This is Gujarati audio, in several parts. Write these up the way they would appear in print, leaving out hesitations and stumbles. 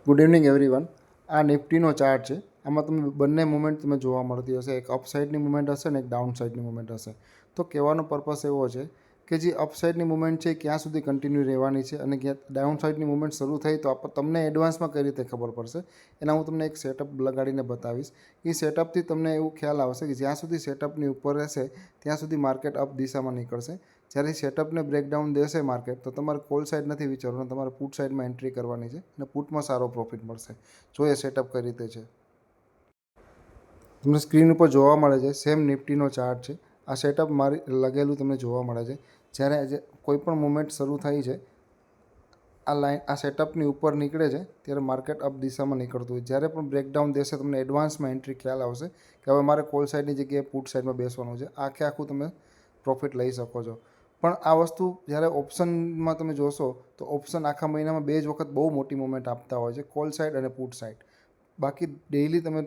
Good evening everyone. આ નિફ્ટીનો ચાર્ટ છે. આમાં તમે બંને મુવમેન્ટ તમે જોવા મળતી હશે. એક અપસાઇડની મુવમેન્ટ હશે ને એક ડાઉન સાઇડની મુવમેન્ટ હશે. તો કહેવાનો પર્પસ એવો છે કે જે અપસાઇડની મુવમેન્ટ છે ક્યાં સુધી કન્ટિન્યુ રહેવાની છે અને ક્યાં ડાઉન સાઇડની મુવમેન્ટ શરૂ થઈ તો તમને એડવાન્સમાં કઈ રીતે ખબર પડશે એના હું તમને એક સેટઅપ લગાડીને બતાવીશ. એ સેટઅપથી તમને એવું ખ્યાલ આવશે કે જ્યાં સુધી સેટઅપની ઉપર રહેશે ત્યાં સુધી માર્કેટ અપ દિશામાં નીકળશે. જ્યારે સેટઅપને બ્રેકડાઉન દેશે માર્કેટ તો તમારે કોલ સાઇડ નથી વિચારવાનું, તમારે પુટ સાઇડમાં એન્ટ્રી કરવાની છે અને પુટમાં સારો પ્રોફિટ મળશે. જોઈએ સેટઅપ કઈ રીતે છે. તમને સ્ક્રીન ઉપર જોવા મળે છે સેમ નિફ્ટીનો ચાર્ટ છે. આ સેટઅપ મારી લગેલું તમને જોવા મળે છે. જ્યારે કોઈ પણ મુવમેન્ટ શરૂ થઈ છે આ સેટઅપની ઉપર નીકળે છે ત્યારે માર્કેટ અપ દિશામાં નીકળતું હોય. જ્યારે પણ બ્રેકડાઉન દેશે તમને એડવાન્સમાં એન્ટ્રી ખ્યાલ આવશે કે હવે મારે કોલ સાઇડની જગ્યાએ પુટ સાઇડમાં બેસવાનું છે. આખું તમે પ્રોફિટ લઈ શકો છો. પણ આ વસ્તુ જ્યારે ઓપ્શનમાં તમે જોશો તો ઓપ્શન આખા મહિનામાં 2 જ વખત બહુ મોટી મુવમેન્ટ આપતા હોય છે, કોલ સાઇડ અને પુટ સાઇડ. બાકી ડેઇલી તમે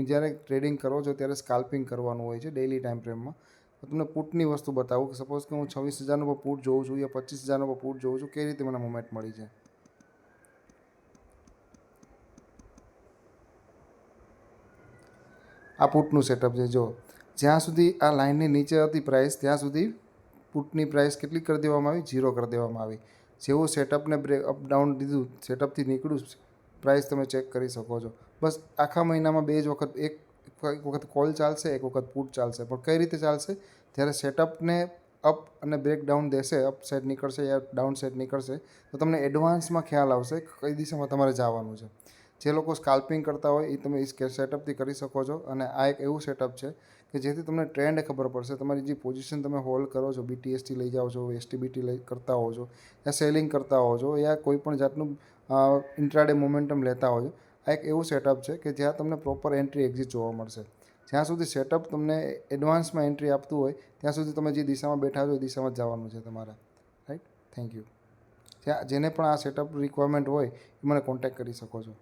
જ્યારે ટ્રેડિંગ કરો છો ત્યારે સ્કાલ્પિંગ કરવાનું હોય છે ડેઇલી ટાઈમ ફ્રેમમાં. તો તમને પુટની વસ્તુ બતાવું કે સપોઝ કે હું 26,000નો પર પુટ જોઉં છું યા 25,000નો પર પુટ જોઉં છું, કઈ રીતે મને મુવમેન્ટ મળી છે. આ પુટનું સેટઅપ છે. જો જ્યાં સુધી આ લાઇનની નીચે હતી પ્રાઇસ ત્યાં સુધી પુટની પ્રાઇસ કેટલી કરી દેવામાં આવી? 0 કરી દેવામાં આવી. જેવું સેટઅપને અપ ડાઉન દીધું, સેટઅપથી નીકળ્યું, પ્રાઇસ તમે ચેક કરી શકો છો. બસ આખા મહિનામાં 2 જ વખત, એક વખત કોલ ચાલશે, એક વખત પુટ ચાલશે. પણ કઈ રીતે ચાલશે? જ્યારે સેટઅપને અપ અને બ્રેકડાઉન દેશે, અપ સાઇડ નીકળશે યા ડાઉન સાઇડ નીકળશે તો તમને એડવાન્સમાં ખ્યાલ આવશે કે કઈ દિશામાં તમારે જવાનું છે. જે લોકો સ્કાલ્પિંગ કરતા હોય એ તમે એ સેટઅપથી કરી શકો છો. અને આ એક એવું સેટઅપ છે કે જેથી તમને ટ્રેન્ડ ખબર પડશે. તમારી જે પોઝિશન તમે હોલ્ડ કરો છો, BTST લઈ જાઓ છો, STBT લઈ કરતા હો છો યા સેલિંગ કરતા હો છો યા કોઈ પણ જાતનું ઇન્ટ્રાડે મોમેન્ટમ લેતા હો છો, આ એક એવું સેટઅપ છે કે જ્યાં તમને પ્રોપર એન્ટ્રી એક્ઝિટ જોવા મળશે. જ્યાં સુધી સેટઅપ તમને એડવાન્સમાં એન્ટ્રી આપતું હોય ત્યાં સુધી તમે જે દિશામાં બેઠા છો એ દિશામાં જ જવાનું છે તમારે. Right, thank you. જેને પણ આ સેટઅપ રિક્વાયરમેન્ટ હોય એ મને કોન્ટેક્ટ કરી શકો છો.